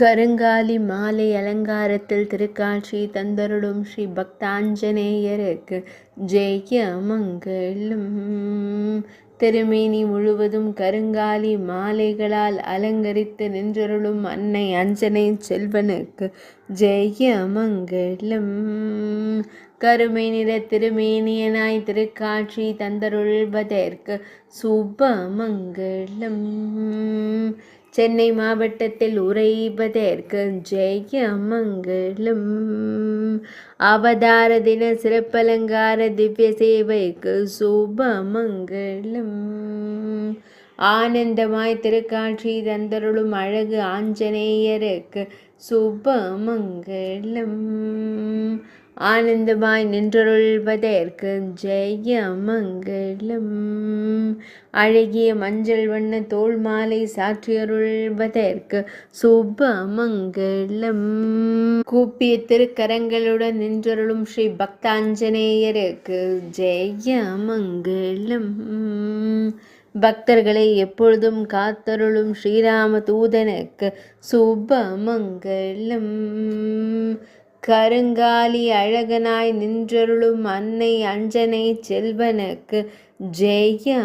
கருங்காலி மாலை அலங்காரத்தில் திருக்காட்சி தந்தருளும் ஸ்ரீ பக்தாஞ்சநேயருக்கு ஜெய மங்களம். திருமேனி முழுவதும் கருங்காலி மாலைகளால் அலங்கரித்து நின்றருளும் அன்னை அஞ்சனை செல்வனுக்கு ஜெய மங்களம். கருமை நிற திருமேனியனாய் திருக்காட்சி தந்தருள்வதற்கு சுபமங்களம். சென்னை மாவட்டத்தில் உறைவதற்கு ஜெய மங்களம். அவதார தின சிறப்பலங்கார திவ்ய சேவைக்கு சுபமங்களம். ஆனந்தமாய் திருக்காட்சி தந்தருளும் அழகு ஆஞ்சநேயருக்கு சுபமங்களம். ஆனந்தமாய் நின்றருள்வதற்கு ஜெய மங்களம். அழகிய மஞ்சள் வண்ண தோள் மாலை சாற்றியருள்வதற்கு சுபமங்களம். கூப்பிய திருக்கரங்களுடன் நின்றருளும் ஸ்ரீ பக்தாஞ்சநேயருக்கு ஜெய மங்களம். பக்தர்களை எப்பொழுதும் காத்தருளும் ஸ்ரீராம தூதனுக்கு சுபமங்களம். கருங்காலி அழகனாய் நின்றருளும் அன்னை அஞ்சனை செல்வனுக்கு ஜெய